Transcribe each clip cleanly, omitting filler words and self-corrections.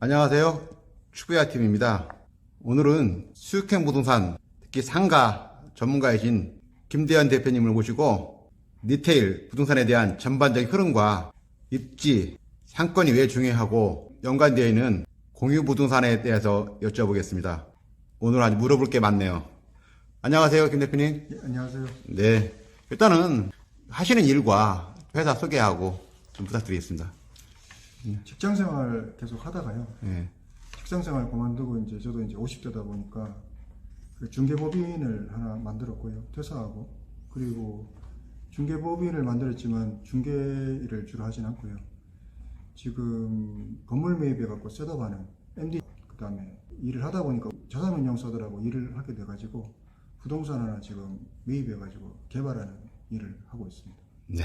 안녕하세요. 추구야팀입니다. 오늘은 수익형 부동산, 특히 상가 전문가이신 김대현 대표님을 모시고 리테일 부동산에 대한 전반적인 흐름과 입지, 상권이 왜 중요하고 연관되어 있는 공유 부동산에 대해서 여쭤보겠습니다. 오늘 아주 물어볼 게 많네요. 안녕하세요, 김 대표님. 예, 안녕하세요. 네. 일단은 하시는 일과 회사 소개하고 좀 부탁드리겠습니다. 직장 생활 계속 하다가요. 네. 직장 생활 그만두고 저도 50대다 보니까 그 중개법인을 하나 만들었고요. 퇴사하고. 그리고 중개법인을 만들었지만 중개 일을 주로 하진 않고요. 지금 건물 매입해 갖고 셋업하는 MD 그다음에 일을 하다 보니까 자산운용사들하고 일을 하게 돼 가지고 부동산 하나 지금 매입해 가지고 개발하는 일을 하고 있습니다. 네.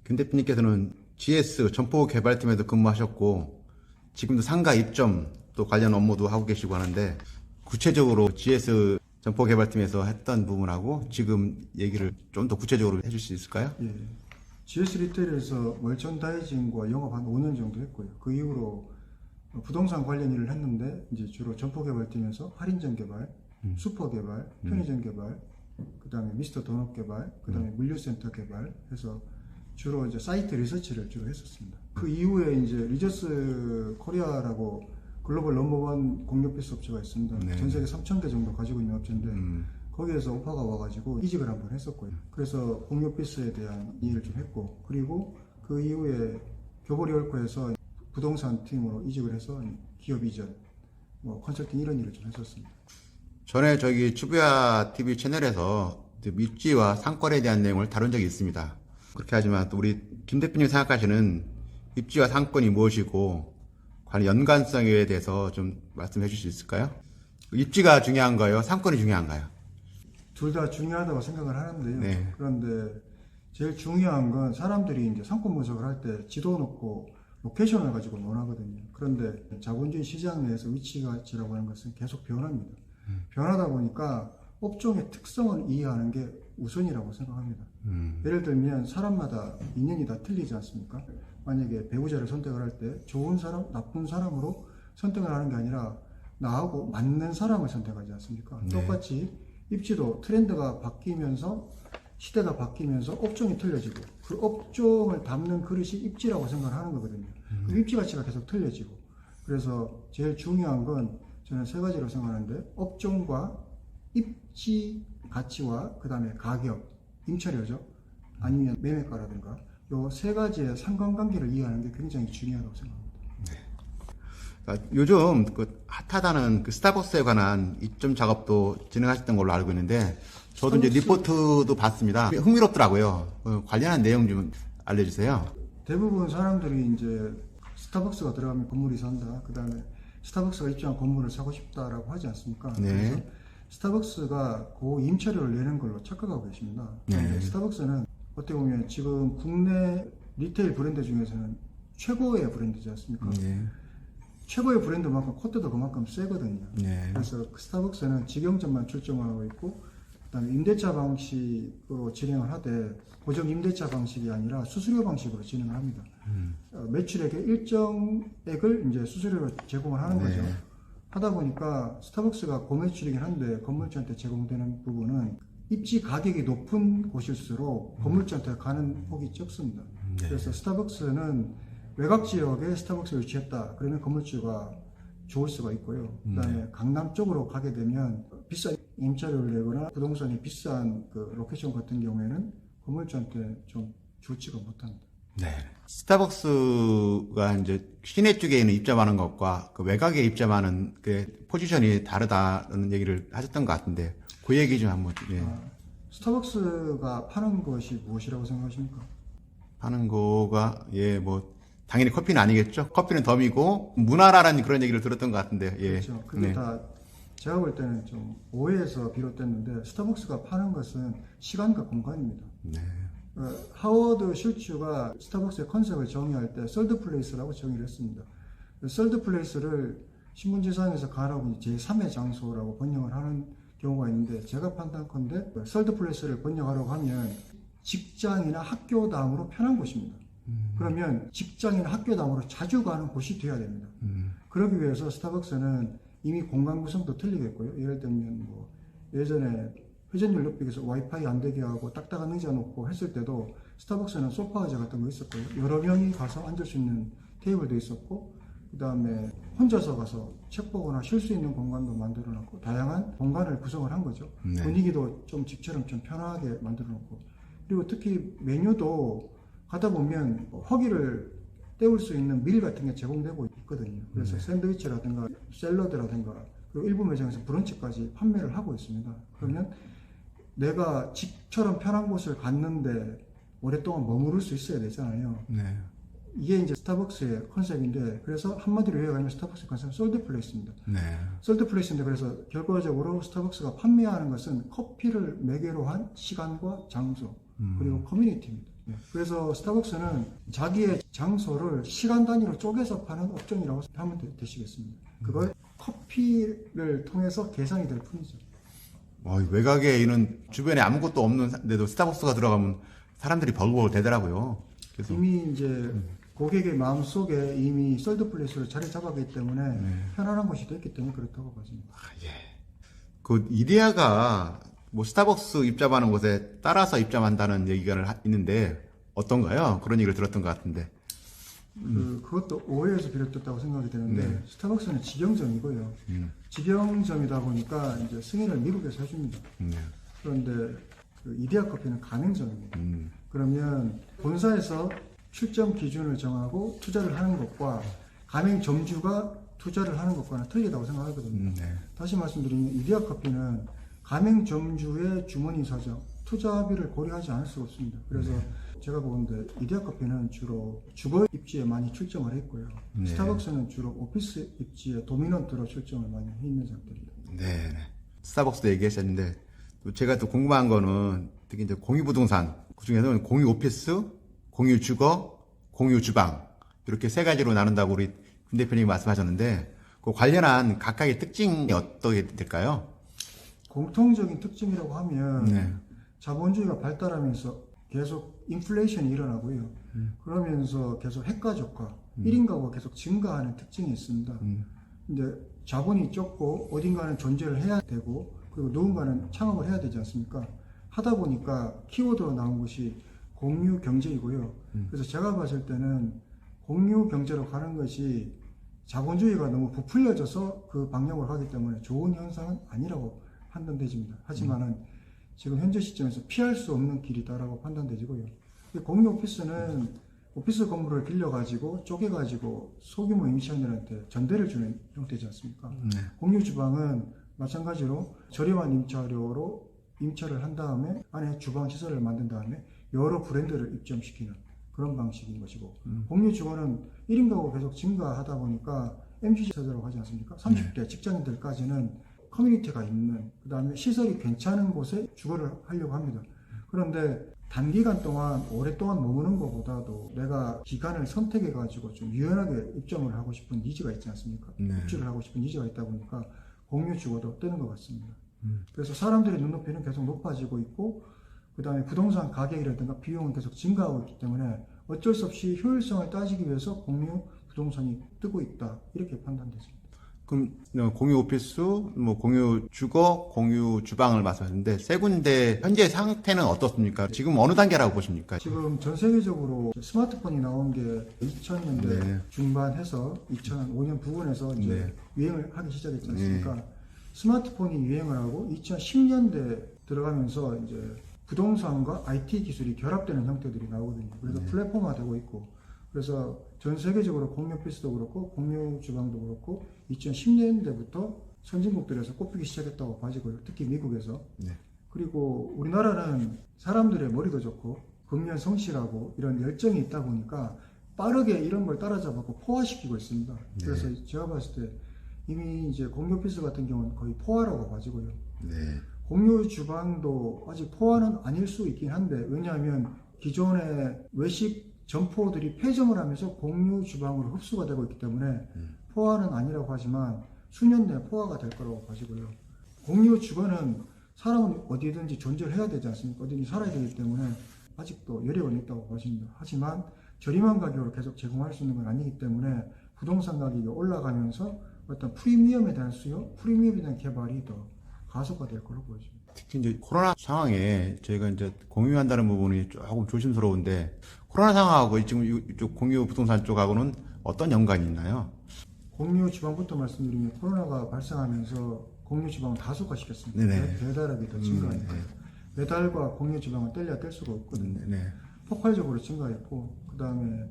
김 대표님께서는 GS 점포개발팀에도 근무하셨고 지금도 상가 입점 또 관련 업무도 하고 계시고 하는데 구체적으로 GS 점포개발팀에서 했던 부분하고 지금 얘기를 좀 더 구체적으로 해줄 수 있을까요? 예. GS 리테일에서 멀천다이징과 영업 한 5년 정도 했고요. 그 이후로 부동산 관련 일을 했는데 이제 주로 점포개발팀에서 할인점 개발, 슈퍼 개발, 편의점 개발, 그다음에 미스터 도넛 개발, 그다음에 물류센터 개발 해서 주로 이제 사이트 리서치를 주로 했었습니다. 그 이후에 이제 리저스 코리아라고 글로벌 넘버원 공유오피스 업체가 있습니다. 네. 전 세계 3,000개 정도 가지고 있는 업체인데 거기에서 오파가 와가지고 이직을 한번 했었고요. 그래서 공유오피스에 대한 일을 좀 했고 그리고 그 이후에 교보리올코에서 부동산 팀으로 이직을 해서 기업 이전, 컨설팅 이런 일을 좀 했었습니다. 전에 저기 추부야 TV 채널에서 입지와 상권에 대한 내용을 다룬 적이 있습니다. 그렇게 하지만 또 우리 김 대표님 생각하시는 입지와 상권이 무엇이고 관련 연관성에 대해서 좀 말씀해 주실 수 있을까요? 입지가 중요한가요? 상권이 중요한가요? 둘 다 중요하다고 생각을 하는데요. 네. 그런데 제일 중요한 건 사람들이 이제 상권 분석을 할 때 지도 놓고 로케이션을 가지고 논하거든요. 그런데 자본주의 시장 내에서 위치 가치라고 하는 것은 계속 변합니다. 변하다 보니까 업종의 특성을 이해하는 게 우선이라고 생각합니다. 예를 들면 사람마다 인연이 다 틀리지 않습니까? 만약에 배우자를 선택을 할 때 좋은 사람, 나쁜 사람으로 선택을 하는 게 아니라 나하고 맞는 사람을 선택하지 않습니까? 네. 똑같이 입지도 트렌드가 바뀌면서 시대가 바뀌면서 업종이 틀려지고 그 업종을 담는 그릇이 입지라고 생각을 하는 거거든요. 그 입지 가치가 계속 틀려지고 그래서 제일 중요한 건 저는 세 가지로 생각하는데 업종과 입지 가치와 그 다음에 가격, 임차료죠. 아니면 매매가라든가 요 세 가지의 상관관계를 이해하는 게 굉장히 중요하다고 생각합니다. 요즘 그 핫하다는 그 스타벅스에 관한 입점 작업도 진행하셨던 걸로 알고 있는데 저도 이제 리포트도 봤습니다. 흥미롭더라고요. 관련한 내용 좀 알려주세요. 대부분 사람들이 이제 스타벅스가 들어가면 건물이 산다. 그 다음에 스타벅스가 입주한 건물을 사고 싶다라고 하지 않습니까? 네. 그래서 스타벅스가 그 임차료를 내는 걸로 착각하고 계십니다. 네. 스타벅스는 어떻게 보면 지금 국내 리테일 브랜드 중에서는 최고의 브랜드지 않습니까? 네. 최고의 브랜드만큼 콧대도 그만큼 세거든요. 네. 그래서 스타벅스는 직영점만 출점하고 있고 그다음에 임대차 방식으로 진행을 하되 고정 임대차 방식이 아니라 수수료 방식으로 진행을 합니다. 매출액의 일정액을 이제 수수료로 제공을 하는 네. 거죠. 하다 보니까 스타벅스가 고매출이긴 한데 건물주한테 제공되는 부분은 입지 가격이 높은 곳일수록 건물주한테 가는 폭이 적습니다. 네. 그래서 스타벅스는 외곽 지역에 스타벅스를 유치했다. 그러면 건물주가 좋을 수가 있고요. 그다음에 강남 쪽으로 가게 되면 비싼 임차료를 내거나 부동산이 비싼 그 로케이션 같은 경우에는 건물주한테 좀 좋지가 못합니다. 네. 스타벅스가 이제 시내 쪽에 있는 입점하는 것과 그 외곽에 입점하는 그 포지션이 다르다는 얘기를 하셨던 것 같은데 그 얘기 좀 한번. 예. 스타벅스가 파는 것이 무엇이라고 생각하십니까? 파는 거가 뭐 당연히 커피는 아니겠죠. 커피는 덤이고 문화라는 그런 얘기를 들었던 것 같은데. 예. 그렇죠. 그게 네. 다 제가 볼 때는 좀 오해에서 비롯됐는데 스타벅스가 파는 것은 시간과 공간입니다. 네. 하워드 슐츠가 스타벅스의 컨셉을 정의할 때 썰드 플레이스라고 정의를 했습니다. 썰드 플레이스를 신문지상에서 가라고 제3의 장소라고 번역을 하는 경우가 있는데 제가 판단컨대 썰드 플레이스를 번역하려고 하면 직장이나 학교 다음으로 편한 곳입니다. 그러면 직장이나 학교 다음으로 자주 가는 곳이 돼야 됩니다. 그러기 위해서 스타벅스는 이미 공간 구성도 틀리겠고요. 예를 들면 뭐 예전에 회전율 높이기에서 와이파이 안 되게 하고 딱딱한 의자 놓고 했을 때도 스타벅스는 소파 의자 같은 거 있었고요. 여러 명이 가서 앉을 수 있는 테이블도 있었고, 그 다음에 혼자서 가서 책 보거나 쉴 수 있는 공간도 만들어 놨고, 다양한 공간을 구성을 한 거죠. 네. 분위기도 좀 집처럼 좀 편하게 만들어 놓고, 그리고 특히 메뉴도 가다 보면 허기를 때울 수 있는 밀 같은 게 제공되고 있거든요. 그래서 샌드위치라든가 샐러드라든가, 그리고 일부 매장에서 브런치까지 판매를 하고 있습니다. 그러면 내가 집처럼 편한 곳을 갔는데 오랫동안 머무를 수 있어야 되잖아요. 네. 이게 이제 스타벅스의 컨셉인데, 그래서 한마디로 요약하면 스타벅스 컨셉은 솔드 플레이스입니다. 네. 솔드 플레이스인데, 그래서 결과적으로 스타벅스가 판매하는 것은 커피를 매개로 한 시간과 장소, 그리고 커뮤니티입니다. 네. 그래서 스타벅스는 자기의 장소를 시간 단위로 쪼개서 파는 업종이라고 하면 되시겠습니다. 그걸 커피를 통해서 계산이 될 뿐이죠. 외곽에 있는 주변에 아무것도 없는데도 스타벅스가 들어가면 사람들이 버글버글 되더라고요. 그래서 이미 이제 고객의 마음속에 이미 솔드 플레이스로 자리 잡았기 때문에 편안한 것이 됐기 때문에 그렇다고 봐집니다. 그 이데아가 뭐 스타벅스 입점하는 곳에 따라서 입점한다는 얘기가 있는데 어떤가요? 그런 얘기를 들었던 것 같은데. 그것도 오해에서 비롯됐다고 생각이 되는데, 네. 스타벅스는 직영점이고요. 직영점이다 보니까 이제 승인을 미국에서 해줍니다. 그런데 그 이데아 커피는 가맹점입니다. 그러면 본사에서 출점 기준을 정하고 투자를 하는 것과 가맹점주가 투자를 하는 것과는 틀리다고 생각하거든요. 다시 말씀드리면 이데아 커피는 가맹점주의 주머니 사정, 투자비를 고려하지 않을 수가 없습니다. 그래서 제가 보건데 이데아 커피는 주로 주거 입지에 많이 출점을 했고요. 네. 스타벅스는 주로 오피스 입지에 도미넌트로 출점을 많이 해 있는 상태입니다. 네. 스타벅스도 얘기하셨는데 또 제가 또 궁금한 거는 특히 이제 공유부동산 그 중에서는 공유 오피스, 공유 주거, 공유 주방 이렇게 세 가지로 나눈다고 우리 김 대표님이 말씀하셨는데 그 관련한 각각의 특징이 어떻게 될까요? 공통적인 특징이라고 하면 네. 자본주의가 발달하면서 계속 인플레이션이 일어나고요. 그러면서 계속 핵가족화, 1인 가구가 계속 증가하는 특징이 있습니다. 이제 자본이 적고 어딘가는 존재를 해야 되고, 그리고 누군가는 창업을 해야 되지 않습니까? 하다 보니까 키워드로 나온 것이 공유 경제이고요. 그래서 제가 봤을 때는 공유 경제로 가는 것이 자본주의가 너무 부풀려져서 그 방향으로 가기 때문에 좋은 현상은 아니라고 판단되집니다. 하지만은 지금 현재 시점에서 피할 수 없는 길이다라고 판단되지고요. 공유 오피스는 오피스 건물을 빌려가지고 쪼개가지고 소규모 임차인들한테 전대를 주는 형태지 않습니까? 공유 주방은 마찬가지로 저렴한 임차료로 임차를 한 다음에 안에 주방 시설을 만든 다음에 여러 브랜드를 입점시키는 그런 방식인 것이고, 공유 주거는 1인 가구 계속 증가하다 보니까 MZ 세대라고 하지 않습니까? 30대 직장인들까지는 커뮤니티가 있는, 그 다음에 시설이 괜찮은 곳에 주거를 하려고 합니다. 그런데 단기간 동안 오랫동안 머무는 것보다도 내가 기간을 선택해가지고 좀 유연하게 입점을 하고 싶은 니즈가 있지 않습니까? 입주를 하고 싶은 니즈가 있다 보니까 공유 주거도 뜨는 것 같습니다. 그래서 사람들의 눈높이는 계속 높아지고 있고, 그 다음에 부동산 가격이라든가 비용은 계속 증가하고 있기 때문에 어쩔 수 없이 효율성을 따지기 위해서 공유 부동산이 뜨고 있다, 이렇게 판단됐습니다. 그럼 공유 오피스, 뭐 공유 주거, 공유 주방을 말씀하셨는데 세 군데 현재 상태는 어떻습니까? 지금 어느 단계라고 보십니까? 지금 전 세계적으로 스마트폰이 나온 게 2000년대 중반해서 2005년 부근에서 이제 유행을 하기 시작했지 않습니까? 스마트폰이 유행을 하고 2010년대 들어가면서 이제 부동산과 IT 기술이 결합되는 형태들이 나오거든요. 그래서 플랫폼화 되고 있고, 그래서 전 세계적으로 공유 오피스도 그렇고 공유 주방도 그렇고 2010년대부터 선진국들에서 꼽히기 시작했다고 봐지고요. 특히 미국에서. 그리고 우리나라는 사람들의 머리도 좋고 근면 성실하고 이런 열정이 있다 보니까 빠르게 이런 걸 따라잡고 포화시키고 있습니다. 그래서 제가 봤을 때 이미 이제 공유 오피스 같은 경우는 거의 포화라고 봐지고요. 공유 주방도 아직 포화는 아닐 수 있긴 한데, 왜냐하면 기존의 외식 점포들이 폐점을 하면서 공유 주방으로 흡수가 되고 있기 때문에 포화는 아니라고 하지만 수년 내에 포화가 될 거라고 봐지고요. 공유 주거는 사람은 어디든지 존재를 해야 되지 않습니까? 어디든지 살아야 되기 때문에 아직도 여력은 있다고 봐집니다. 하지만 저렴한 가격으로 계속 제공할 수 있는 건 아니기 때문에 부동산 가격이 올라가면서 어떤 프리미엄에 대한 수요, 프리미엄에 대한 개발이 더 가속화될 걸로 보여집니다. 특히 이제 코로나 상황에 저희가 이제 공유한다는 부분이 조금 조심스러운데 코로나 상황하고 지금 이쪽 공유 부동산 쪽하고는 어떤 연관이 있나요? 공유 주방부터 말씀드리면 코로나가 발생하면서 공유 주방을 다소화시켰습니다. 네네. 배달하기 더 증가하니까 배달과 공유 주방은 뗄래야 뗄 수가 없거든요. 네. 폭발적으로 증가했고 그 다음에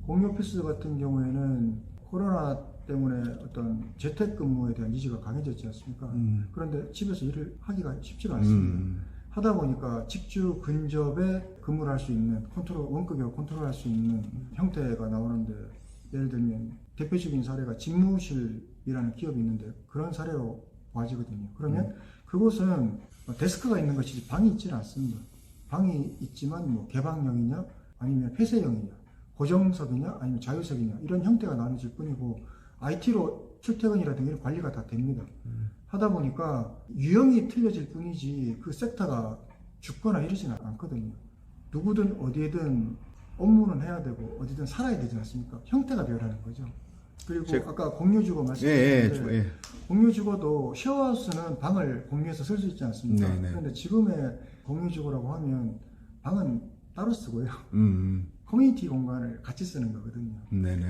공유 오피스 같은 경우에는 코로나 때문에 어떤 재택근무에 대한 니즈가 강해졌지 않습니까? 그런데 집에서 일을 하기가 쉽지가 않습니다. 하다 보니까 직주 근접에 근무를 할 수 있는 원격으로 컨트롤할 수 있는 형태가 나오는데 예를 들면 대표적인 사례가 집무실이라는 기업이 있는데 그런 사례로 봐지거든요. 그러면 그곳은 데스크가 있는 것이지 방이 있지는 않습니다. 방이 있지만 뭐 개방형이냐 아니면 폐쇄형이냐 고정석이냐 아니면 자유석이냐 이런 형태가 나눠질 뿐이고 IT로 출퇴근이라든가 이런 관리가 다 됩니다. 하다 보니까 유형이 틀려질 뿐이지 그 섹터가 죽거나 이러지는 않거든요. 누구든 어디에든 업무는 해야 되고 어디든 살아야 되지 않습니까? 형태가 변하는 거죠. 그리고 아까 공유주거 말씀드렸는데 공유주거도 쉐어하우스는 방을 공유해서 쓸 수 있지 않습니까? 그런데 지금의 공유주거라고 하면 방은 따로 쓰고요. 커뮤니티 공간을 같이 쓰는 거거든요.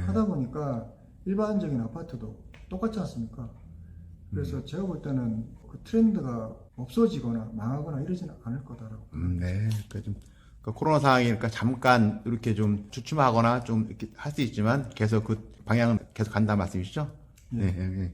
하다 보니까 일반적인 아파트도 똑같지 않습니까? 그래서 제가 볼 때는 그 트렌드가 없어지거나 망하거나 이러지는 않을 거다라고. 네. 그러니까 좀 코로나 상황이니까 잠깐 이렇게 좀 주춤하거나 좀 이렇게 할 수 있지만 계속 그 방향은 계속 간다는 말씀이시죠? 네.